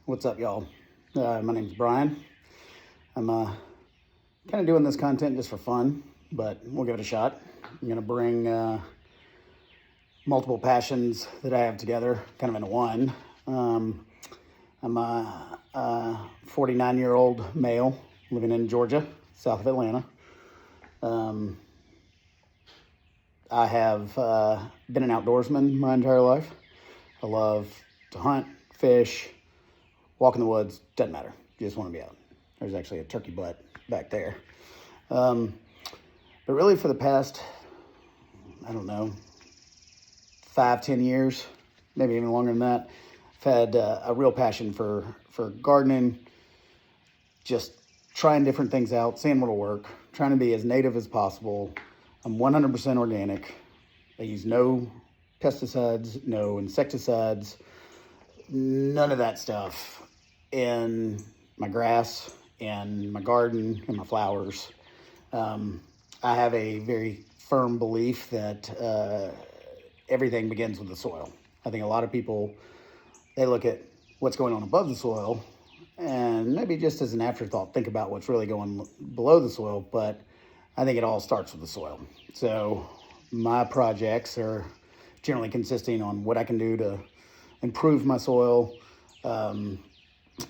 What's up, y'all? My name's Brian. I'm kind of doing this content just for fun, but we'll give it a shot. I'm going to bring multiple passions that I have together kind of into one. I'm a 49-year-old male living in Georgia, south of Atlanta. I have been an outdoorsman my entire life. I love to hunt, fish, walk in the woods, doesn't matter. You just want to be out. There's actually a turkey butt back there. But really for the past, I don't know, 5-10 years, maybe even longer than that, I've had a real passion for gardening, just trying different things out, seeing what'll work, trying to be as native as possible. I'm 100% organic. I use no pesticides, no insecticides, none of that stuff in my grass, in my garden, in my flowers. I have a very firm belief that everything begins with the soil. I think a lot of people, they look at what's going on above the soil and maybe just as an afterthought, think about what's really going below the soil, but I think it all starts with the soil. So my projects are generally consisting on what I can do to improve my soil,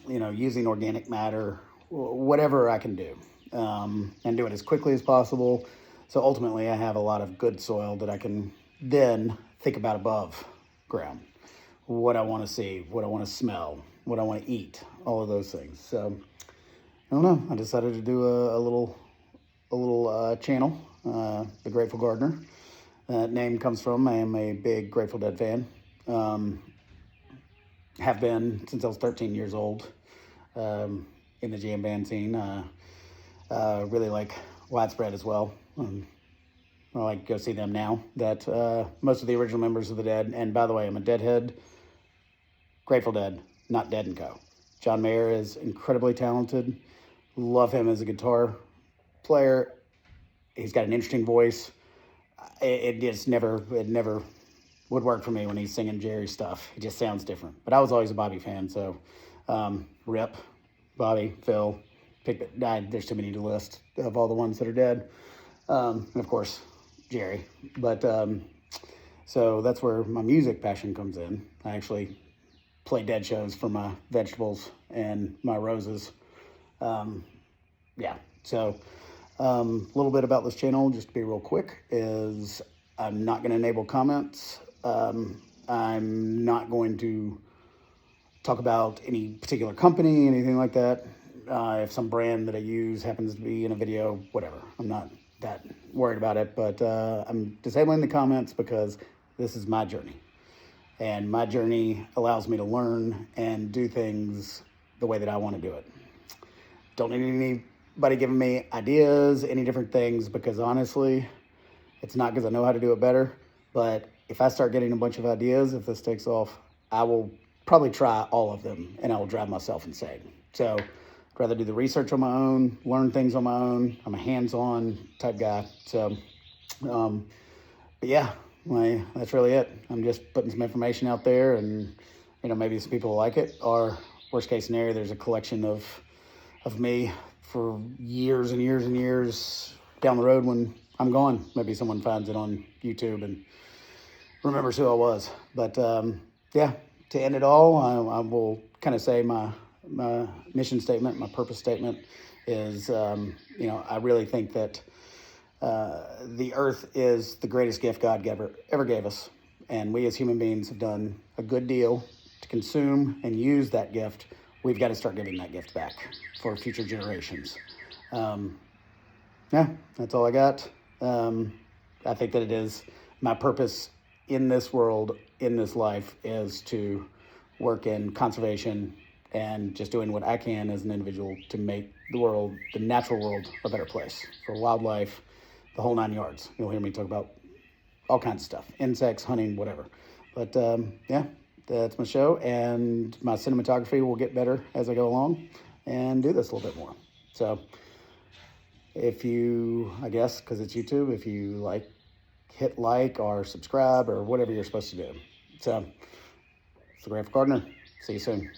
using organic matter, whatever I can do, and do it as quickly as possible. So ultimately I have a lot of good soil that I can then think about above ground, what I want to see, what I want to smell, what I want to eat, all of those things. So I don't know, I decided to do a little channel, The Grateful Gardener. That name comes from, I am a big Grateful Dead fan. Have been since I was 13 years old, in the jam band scene. Really like Widespread as well. I like to go see them now. That most of the original members of the Dead, and by the way, I'm a Deadhead, Grateful Dead, not Dead and Co. John Mayer is incredibly talented. Love him as a guitar player. He's got an interesting voice. It never would work for me when he's singing Jerry stuff. It just sounds different. But I was always a Bobby fan, so Rip, Bobby, Phil, there's too many to list of all the ones that are dead. And of course, Jerry. But so that's where my music passion comes in. I actually play Dead shows for my vegetables and my roses. So a little bit about this channel, just to be real quick, is I'm not going to enable comments. I'm not going to talk about any particular company, anything like that. If some brand that I use happens to be in a video, whatever. I'm not that worried about it, but I'm disabling the comments because this is my journey. And my journey allows me to learn and do things the way that I want to do it. Don't need anybody giving me ideas, any different things, because honestly, it's not because I know how to do it better, but if I start getting a bunch of ideas, if this takes off, I will probably try all of them and I will drive myself insane. So I'd rather do the research on my own, learn things on my own. I'm a hands-on type guy. So, but yeah, that's really it. I'm just putting some information out there and, maybe some people will like it, or worst case scenario, there's a collection of me for years and years and years down the road when I'm gone. Maybe someone finds it on YouTube and remembers who I was. But to end it all, I will kind of say my mission statement, my purpose statement is, I really think that the earth is the greatest gift God ever gave us. And we as human beings have done a good deal to consume and use that gift. We've got to start giving that gift back for future generations. That's all I got. I think that it is my purpose in this world, in this life, is to work in conservation and just doing what I can as an individual to make the world, the natural world, a better place for wildlife, the whole 9 yards. You'll hear me talk about all kinds of stuff, insects, hunting, whatever. But that's my show, and my cinematography will get better as I go along and do this a little bit more. So if you, I guess, because it's YouTube, if you hit like or subscribe or whatever you're supposed to do. So it's the Grateful Gardener. See you soon.